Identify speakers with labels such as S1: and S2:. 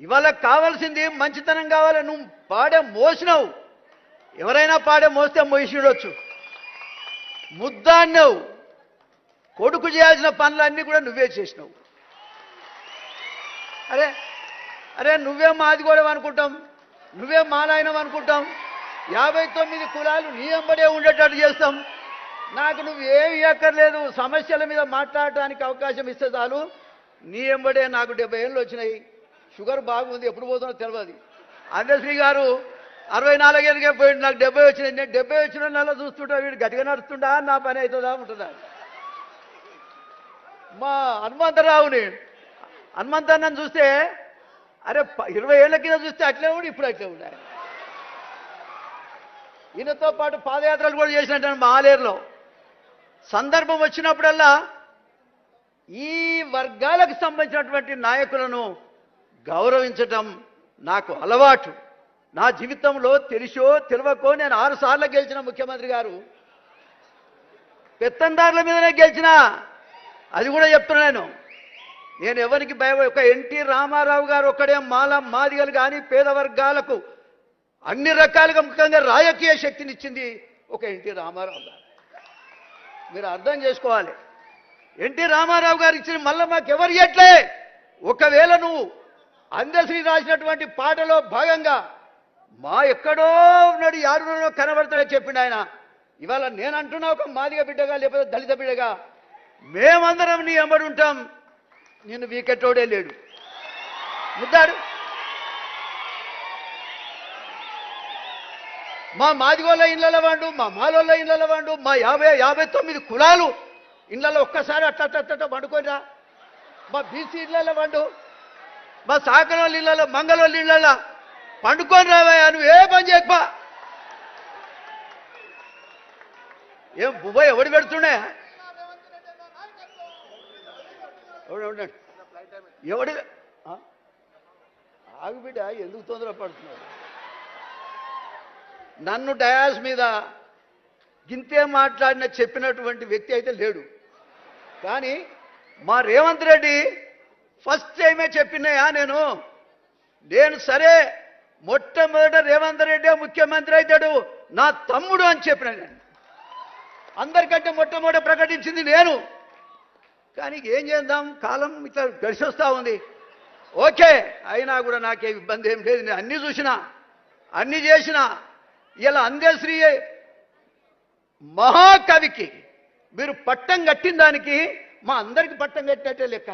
S1: ఇవాళ కావాల్సింది మంచితనం కావాలి. నువ్వు పాడే మోసినావు, ఎవరైనా పాడే మోస్తే మోసిడొచ్చు. ముద్దాన్నావు, కొడుకు చేయాల్సిన పనులన్నీ కూడా నువ్వే చేసినావు. అరే అరే నువ్వే మాది కూడా అనుకుంటాం, నువ్వే మా నాయనం అనుకుంటాం. 59 కులాలు నీ వెంబడే ఉండేటట్టు చేస్తాం. నాకు నువ్వేమి ఇవ్వక్కర్లేదు, సమస్యల మీద మాట్లాడటానికి అవకాశం ఇస్తే చాలు. నీ వెంబడే నాకు 70 ఏళ్ళు వచ్చినాయి, షుగర్ బాగుంది, ఎప్పుడు పోతున్నా తెలియదు. అందశ్రీ గారు 64 ఏళ్ళకే పోయింది, నాకు 70 వచ్చినాయి. నేను 70 వచ్చిన నెల చూస్తుంటా, వీడు గట్టిగా నడుస్తుంటా, నా పని అవుతుందా ఉంటుందా. మా హనుమంతరావుని చూస్తే అరే 20 ఏళ్ల కింద చూస్తే అట్లే ఉండి ఇప్పుడు అట్లే ఉండాలి. ఈయనతో పాటు పాదయాత్రలు కూడా చేసినట్టు మా ఆలేరులో. సందర్భం వచ్చినప్పుడల్లా ఈ వర్గాలకు సంబంధించినటువంటి నాయకులను గౌరవించటం నాకు అలవాటు. నా జీవితంలో తెలిసో తెలియకో నేను 6 సార్లు గెలిచిన ముఖ్యమంత్రి గారు. పెత్తందారుల మీదనే గెలిచిన, అది కూడా చెప్తున్నాను. నేను ఎవరికి భయం. ఒక ఎన్టీ రామారావు గారు ఒక్కడే మాదిగలు కానీ పేద వర్గాలకు అన్ని రకాలుగా ముఖ్యంగా రాజకీయ శక్తినిచ్చింది ఒక ఎన్టీ రామారావు గారు. మీరు అర్థం చేసుకోవాలి. ఎన్టీ రామారావు గారు ఇచ్చిన మళ్ళీ మాకు ఎవరు ఇవ్వట్లే. ఒకవేళ నువ్వు అందశ్రీ రాసినటువంటి పాటలో భాగంగా మా ఎక్కడో ఉన్నాడు, యారులో కనబడతాడని చెప్పిండు ఆయన. ఇవాళ నేను అంటున్నా, ఒక మాదిగ బిడ్డగా లేకపోతే దళిత బిడ్డగా మేమందరం నీ వెంబడి ఉంటాం. నేను వీకెట్టోడే లేడు ముద్దాడు. మా మాదిగోళ్ళ ఇళ్ళలో వాడు, మా మాలోళ్ళ ఇళ్ళలో వాడు, మా 59 కులాలు ఇళ్ళలో ఒక్కసారి అట్ట వండుకోనిరా. మా బీసీ ఇళ్ళలో వండు, మా సాకరోళ్ళ ఇళ్ళలో, మంగళోళ్ళ ఇళ్ళలో పండుకొని రావా. నువ్వు ఏ పని చేయకపో. ఏం బువ్వ ఎవడు పెడుతుండే, ఎవడు ఆగు బిడ్డ, ఎందుకు తొందరపడుతున్నావు. నన్ను డయాస్ మీద గింతే మాట్లాడిన చెప్పినటువంటి వ్యక్తి అయితే లేడు. కానీ మా రేవంత్ రెడ్డి ఫస్ట్ టైమే చెప్పినాయా, నేను సరే మొట్టమొదట రేవంత్ రెడ్డి ముఖ్యమంత్రి అవుతాడు, నా తమ్ముడు అని చెప్పిన. నేను అందరికంటే మొట్టమొదట ప్రకటించింది నేను. కానీ ఏం చేద్దాం, కాలం ఇట్లా గడిచి వస్తూ ఉంది. ఓకే, అయినా కూడా నాకే ఇబ్బంది ఏం లేదు. నేను అన్నీ చూసినా, అన్నీ చేసినా. ఇలా అందశ్రీ మహాకవికి మీరు పట్టం కట్టిన దానికి మా అందరికి పట్టం కట్టినట్టే లెక్క.